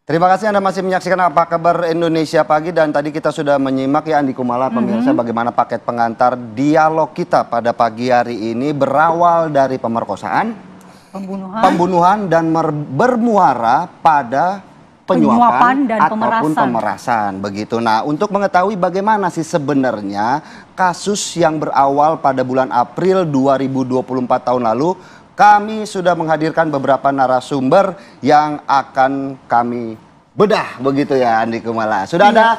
Terima kasih Anda masih menyaksikan Apa Kabar Indonesia Pagi, dan tadi kita sudah menyimak ya Andi Kumala pemirsa bagaimana paket pengantar dialog kita pada pagi hari ini berawal dari pemerkosaan, pembunuhan dan bermuara pada penyuapan dan ataupun pemerasan begitu. Nah, untuk mengetahui bagaimana sih sebenarnya kasus yang berawal pada bulan April 2024 tahun lalu, kami sudah menghadirkan beberapa narasumber yang akan kami bedah begitu ya Andi Kumala. Sudah ada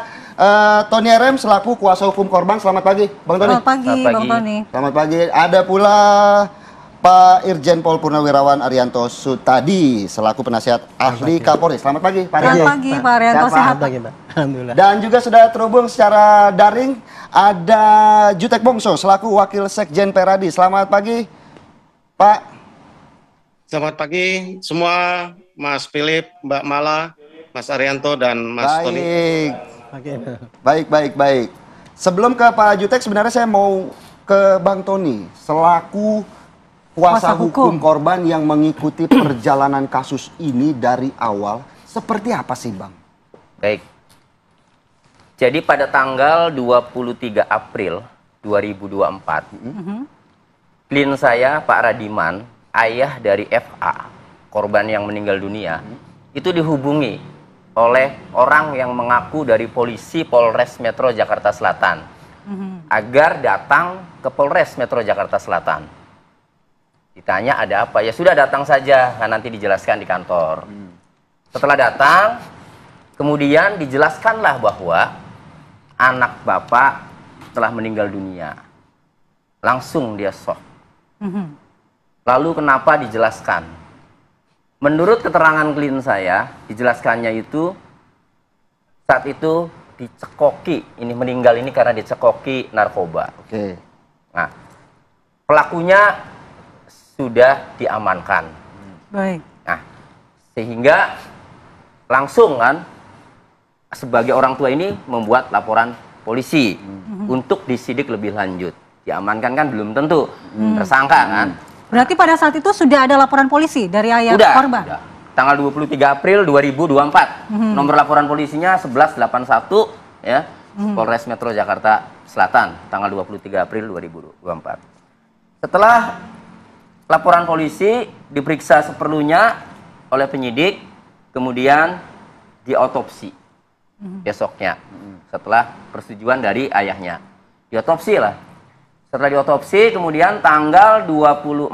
Tony RM selaku kuasa hukum korban. Selamat pagi Bang Tony. Selamat pagi Bang Tony. Selamat pagi. Ada pula Pak Irjen Pol Purnawirawan Arianto Sutadi selaku penasihat ahli Kapolri. Selamat pagi Pak Irjen. Selamat pagi Pak Arianto, sehat Pak? Alhamdulillah. Dan juga sudah terhubung secara daring ada Jutek Bongso selaku wakil Sekjen Peradi. Selamat pagi Pak. Selamat pagi semua, Mas Philip, Mbak Mala, Mas Arianto, dan Mas Tony. Baik. Sebelum ke Pak Jutek, sebenarnya saya mau ke Bang Tony selaku kuasa hukum korban yang mengikuti perjalanan kasus ini dari awal. Seperti apa sih Bang? Baik. Jadi pada tanggal 23 April 2024, klien saya Pak Radiman, ayah dari FA, korban yang meninggal dunia, itu dihubungi oleh orang yang mengaku dari polisi Polres Metro Jakarta Selatan agar datang ke Polres Metro Jakarta Selatan. Ditanya ada apa, ya sudah datang saja, nah nanti dijelaskan di kantor. Setelah datang, kemudian dijelaskanlah bahwa anak bapak telah meninggal dunia. Langsung dia shock. Lalu kenapa dijelaskan? Menurut keterangan klien saya, dijelaskannya itu saat itu dicekoki, ini meninggal ini karena dicekoki narkoba. Oke. Nah, pelakunya sudah diamankan. Baik. Nah, sehingga langsung kan sebagai orang tua ini membuat laporan polisi untuk disidik lebih lanjut. Diamankan kan belum tentu tersangka kan. Berarti pada saat itu sudah ada laporan polisi dari ayah korban? Sudah. Tanggal 23 April 2024. Nomor laporan polisinya 1181 ya. Polres Metro Jakarta Selatan tanggal 23 April 2024. Setelah laporan polisi diperiksa seperlunya oleh penyidik, kemudian diotopsi besoknya setelah persetujuan dari ayahnya. Diotopsi lah. Setelah diotopsi, kemudian tanggal 24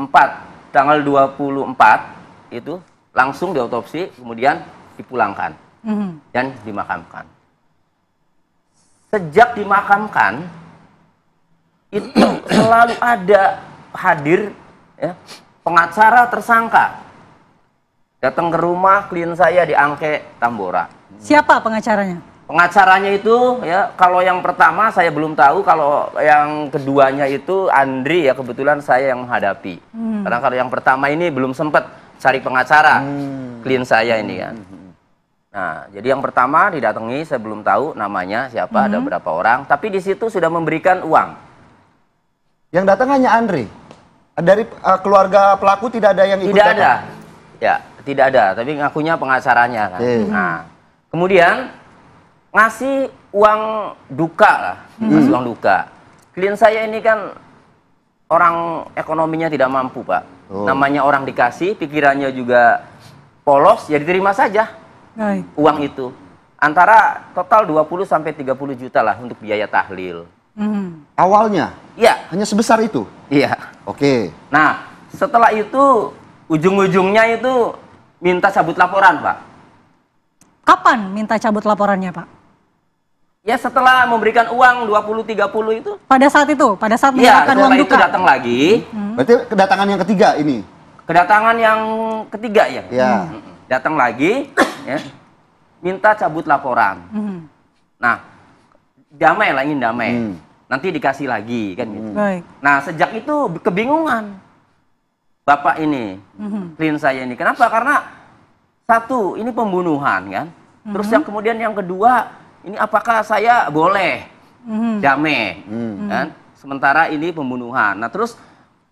itu langsung diotopsi, kemudian dipulangkan dan dimakamkan. Sejak dimakamkan, itu selalu ada hadir ya, pengacara tersangka. Datang ke rumah klien saya di Angke Tambora. Siapa pengacaranya? Pengacaranya itu ya, kalau yang pertama saya belum tahu, kalau yang keduanya itu Andri ya, kebetulan saya yang menghadapi. Karena kalau yang pertama ini belum sempat cari pengacara klien saya ini kan. Nah, jadi yang pertama didatangi, saya belum tahu namanya siapa, ada berapa orang, tapi di situ sudah memberikan uang. Yang datang hanya Andri. Dari keluarga pelaku tidak ada yang ikut Tidak datang? ada. Ya, tidak ada, tapi ngakunya pengacaranya kan. Nah, kemudian ngasih uang duka lah, ngasih uang duka. Klien saya ini kan orang ekonominya tidak mampu Pak. Namanya orang dikasih, pikirannya juga polos, ya diterima saja uang itu. Antara total 20 sampai 30 juta lah untuk biaya tahlil. Awalnya? Iya. Hanya sebesar itu? Iya. Oke. Nah, setelah itu ujung-ujungnya itu minta cabut laporan Pak. Kapan minta cabut laporannya Pak? Ya setelah memberikan uang 20-30 itu. Pada saat itu? Pada saat menyerahkan uang duka? Itu datang lagi. Berarti kedatangan yang ketiga ini? Kedatangan yang ketiga ya? Ya. Datang lagi, ya, minta cabut laporan. Nah, damai lah, ingin damai. Nanti dikasih lagi, kan gitu. Baik. Nah, sejak itu kebingungan. Bapak ini, klien saya ini. Kenapa? Karena satu, ini pembunuhan kan. Terus yang kemudian yang kedua, ini apakah saya boleh damai, kan? Sementara ini pembunuhan. Nah terus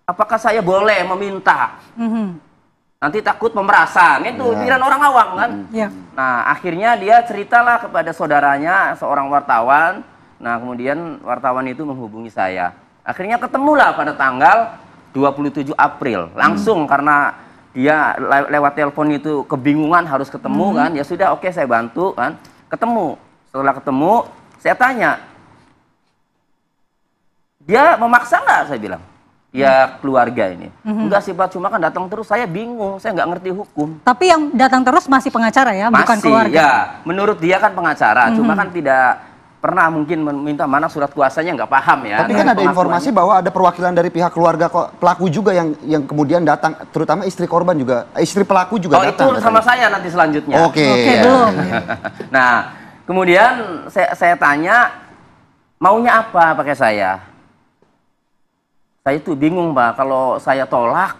apakah saya boleh meminta nanti takut pemerasan, itu pikiran orang awam kan. Ya. Nah, akhirnya dia ceritalah kepada saudaranya, seorang wartawan. Nah, kemudian wartawan itu menghubungi saya. Akhirnya ketemulah pada tanggal 27 April. Langsung karena dia lewat telepon itu kebingungan harus ketemu kan. Ya sudah, oke, saya bantu kan. Ketemu. Setelah ketemu, saya tanya, dia memaksa nggak, saya bilang. Ya keluarga ini. Enggak sih Pak, cuma kan datang terus, saya bingung, saya nggak ngerti hukum. Tapi yang datang terus masih pengacara ya, bukan Masih, keluarga. ya. Menurut dia kan pengacara, cuma kan tidak pernah mungkin meminta mana surat kuasanya, nggak paham ya. Tapi kan ada informasi bahwa ada perwakilan dari pihak keluarga pelaku juga yang kemudian datang, terutama istri korban juga, istri pelaku juga datang. Oh, itu sama saya nanti selanjutnya. Oke. Belum. Nah, kemudian saya tanya, maunya apa pakai saya? Saya itu bingung Pak, kalau saya tolak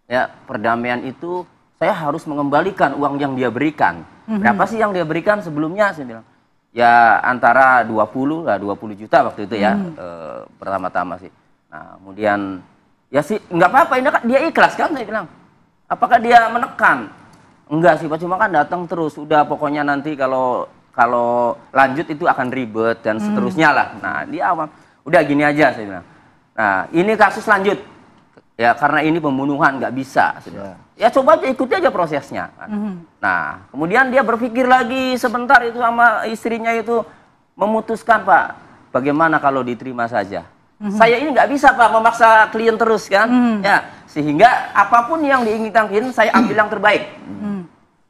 ya perdamaian itu, saya harus mengembalikan uang yang dia berikan. Berapa sih yang dia berikan sebelumnya? Saya bilang, ya antara 20 juta waktu itu ya, pertama-tama sih. Nah, kemudian ya sih nggak apa-apa, ini kan dia ikhlas kan, saya bilang. Apakah dia menekan? Enggak sih Pak, cuma kan datang terus. Udah pokoknya nanti kalau lanjut itu akan ribet dan seterusnya lah. Nah, dia awam. Udah gini aja, saya bilang. Nah, ini kasus lanjut. Ya, karena ini pembunuhan, nggak bisa. Ya, coba aja, ikuti aja prosesnya. Nah, kemudian dia berpikir lagi sebentar itu sama istrinya itu memutuskan, Pak, bagaimana kalau diterima saja. Saya ini nggak bisa, Pak, memaksa klien terus kan. Ya, sehingga apapun yang diinginkan, saya ambil yang terbaik.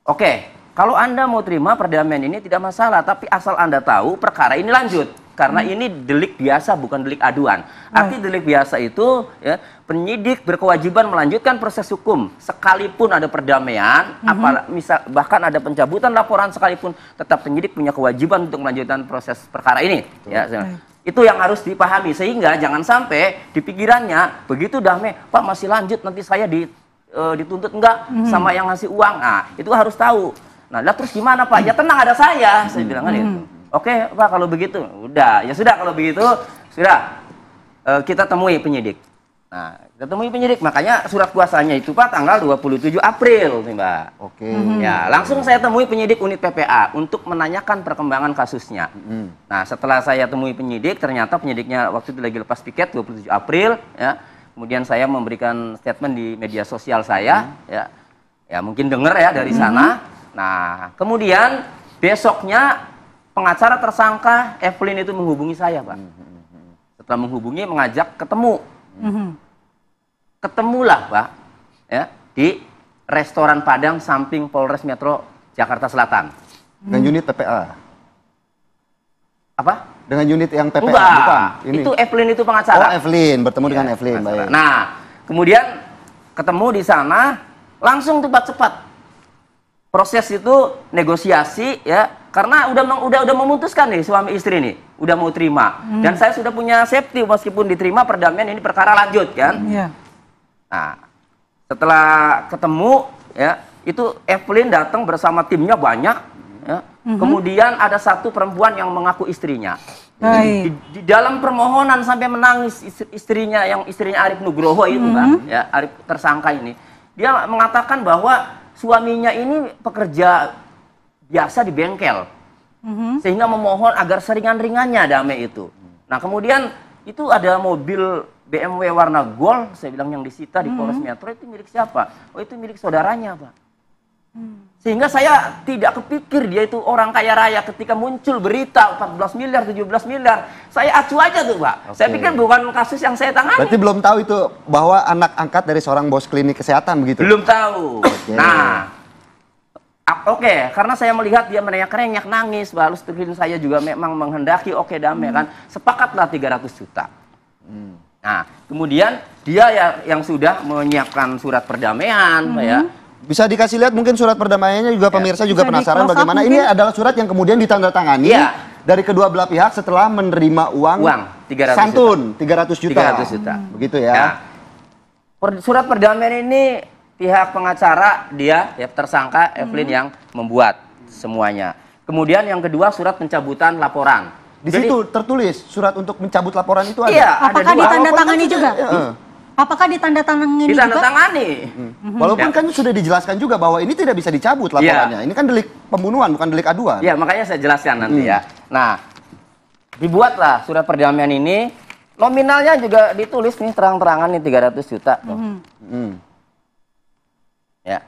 Oke, kalau Anda mau terima perdamaian ini tidak masalah, tapi asal Anda tahu perkara ini lanjut. Karena ini delik biasa, bukan delik aduan. Arti delik biasa itu, ya, penyidik berkewajiban melanjutkan proses hukum sekalipun ada perdamaian, bahkan ada pencabutan laporan sekalipun, tetap penyidik punya kewajiban untuk melanjutkan proses perkara ini. Ya, itu yang harus dipahami, sehingga jangan sampai di pikirannya begitu damai, Pak masih lanjut, nanti saya dituntut enggak sama yang ngasih uang. Nah, itu harus tahu. Nah, terus gimana Pak? Ya tenang, ada saya bilang kan itu. Oke Pak, kalau begitu, udah, ya sudah kalau begitu, sudah kita temui penyidik. Nah, kita temui penyidik, makanya surat kuasanya itu Pak tanggal 27 April nih Mbak. Oke. Ya, langsung saya temui penyidik unit PPA untuk menanyakan perkembangan kasusnya. Nah, setelah saya temui penyidik, ternyata penyidiknya waktu itu lagi lepas piket 27 April, ya. Kemudian saya memberikan statement di media sosial saya, ya mungkin dengar ya dari sana. Nah, kemudian besoknya pengacara tersangka Evelyn itu menghubungi saya, Pak. Setelah menghubungi, mengajak ketemu. Ketemulah, Pak, ya, di restoran Padang samping Polres Metro Jakarta Selatan. Dengan unit PPA. Apa? Dengan unit yang PPA, bukan. Ini. Itu Evelyn itu pengacara. Oh, Evelyn, bertemu dengan Evelyn, baik. Nah, kemudian ketemu di sana, langsung cepat-cepat. Proses itu negosiasi, ya. Karena udah memutuskan nih suami istri nih, udah mau terima. Dan saya sudah punya safety meskipun diterima perdamaian ini perkara lanjut kan. Nah, setelah ketemu ya, itu Evelyn datang bersama timnya banyak ya. Kemudian ada satu perempuan yang mengaku istrinya. Di dalam permohonan sampai menangis istrinya Arif Nugroho itu kan, ya, Arif tersangka ini. Dia mengatakan bahwa suaminya ini pekerja biasa di bengkel, sehingga memohon agar seringan-ringannya damai itu. Nah, kemudian itu ada mobil BMW warna gold, saya bilang yang disita di Polres Metro, itu milik siapa? Oh, itu milik saudaranya, Pak. Sehingga saya tidak kepikir dia itu orang kaya raya. Ketika muncul berita 14 miliar, 17 miliar, saya acuh aja tuh, Pak. Saya pikir bukan kasus yang saya tangani. Berarti belum tahu itu bahwa anak angkat dari seorang bos klinik kesehatan begitu? Belum tahu. Nah, oke, karena saya melihat dia merenyak-renyak nangis, lalu istri saya juga memang menghendaki damai kan, sepakatlah 300 juta. Nah, kemudian dia yang sudah menyiapkan surat perdamaian, ya. Bisa dikasih lihat mungkin surat perdamaiannya juga, pemirsa juga penasaran bagaimana mungkin. ini adalah surat yang kemudian ditandatangani dari kedua belah pihak setelah menerima uang 300 santun juta. 300 juta. Begitu ya. Surat perdamaian ini pihak pengacara dia ya tersangka Evelyn yang membuat semuanya. Kemudian yang kedua surat pencabutan laporan. Di situ tertulis surat untuk mencabut laporan itu ada. Iya, apakah ada dua. ditandatangani juga? Apakah ditandatangani juga? Ditandatangani. Walaupun kan sudah dijelaskan juga bahwa ini tidak bisa dicabut laporannya. Ini kan delik pembunuhan, bukan delik aduan. Ya, makanya saya jelaskan nanti ya. Nah, dibuatlah surat perdamaian ini. Nominalnya juga ditulis nih terang-terangan nih 300 juta. Ya.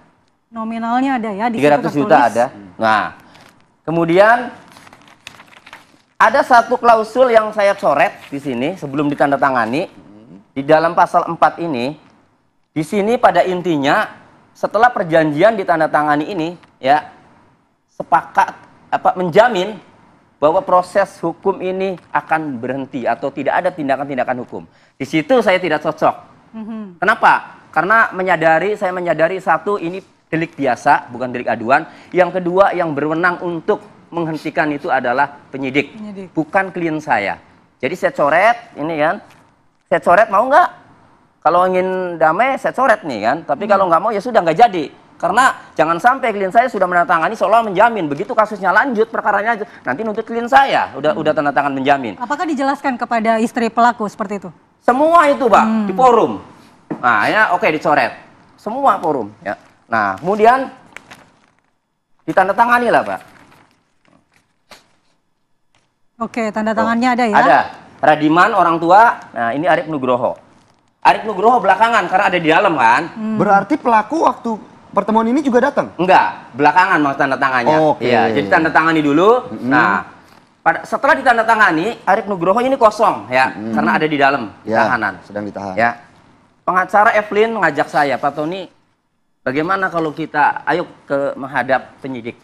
Nominalnya ada ya, di 300 situ juta tertulis. ada. Nah, kemudian ada satu klausul yang saya coret di sini sebelum ditandatangani. Di dalam pasal 4 ini, di sini pada intinya setelah perjanjian ditandatangani ini ya sepakat menjamin bahwa proses hukum ini akan berhenti atau tidak ada tindakan-tindakan hukum. Di situ saya tidak cocok. Kenapa? Karena saya menyadari satu, ini delik biasa, bukan delik aduan. Yang kedua, yang berwenang untuk menghentikan itu adalah penyidik. Bukan klien saya. Jadi saya coret, ini kan. Saya coret, mau nggak? Kalau ingin damai, saya coret nih kan. Tapi kalau nggak mau, ya sudah nggak jadi. Karena jangan sampai klien saya sudah menandatangani seolah menjamin. Begitu kasusnya lanjut, perkaranya nanti nuntut klien saya. Udah tanda tangan menjamin. Apakah dijelaskan kepada istri pelaku seperti itu? Semua itu, Pak, di forum. Nah, ya oke, dicoret. Semua forum. Ya. Nah, kemudian ditandatangani lah, Pak. Oke, tanda tangannya ada ya? Ada. Radiman, orang tua. Nah, ini Arif Nugroho. Arif Nugroho belakangan, karena ada di dalam kan. Berarti pelaku waktu pertemuan ini juga datang? Enggak, belakangan mau tanda tangannya. Oke. Iya, jadi tanda tangani dulu. Nah, setelah ditandatangani, Arif Nugroho ini kosong ya, karena ada di dalam tahanan. Sedang ditahan. Ya. Pengacara Evelyn mengajak saya, Pak Tony, bagaimana kalau kita ayo menghadap penyidik,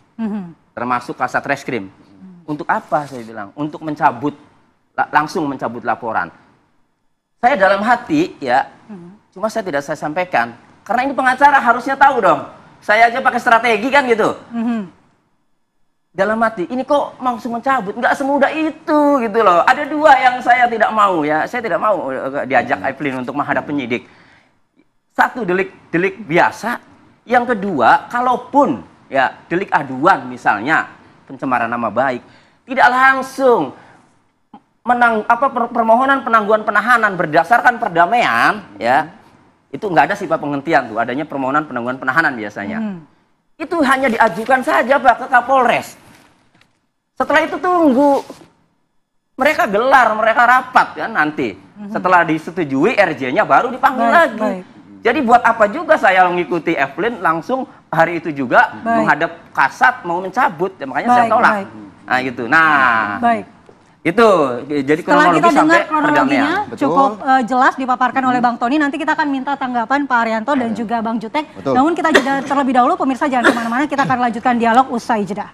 termasuk Kasat Reskrim. Untuk apa saya bilang? Untuk langsung mencabut laporan. Saya dalam hati ya, cuma saya tidak saya sampaikan. Karena ini pengacara harusnya tahu dong. Saya aja pakai strategi kan gitu. Dalam hati, ini kok langsung mencabut? Nggak semudah itu gitu loh. Ada dua yang saya tidak mau ya. Saya tidak mau diajak Evelyn untuk menghadap penyidik. Satu, delik biasa. Yang kedua, kalaupun ya delik aduan misalnya pencemaran nama baik, tidak langsung permohonan penangguhan penahanan berdasarkan perdamaian ya. Itu nggak ada sifat penghentian tuh, adanya permohonan penangguhan penahanan biasanya. Itu hanya diajukan saja Pak ke Kapolres. Setelah itu tunggu mereka gelar, mereka rapat kan nanti. Setelah disetujui RJ-nya baru dipanggil lagi. Jadi buat apa juga saya mengikuti Evelyn langsung hari itu juga menghadap Kasat mau mencabut, ya, makanya saya tolak. Nah gitu. Nah. Itu jadi kronologi sampai perdamaian. Cukup jelas dipaparkan oleh Bang Tony. Nanti kita akan minta tanggapan Pak Haryanto dan juga Bang Jutek. Namun kita jeda terlebih dahulu, pemirsa jangan kemana-mana. Kita akan lanjutkan dialog usai jeda.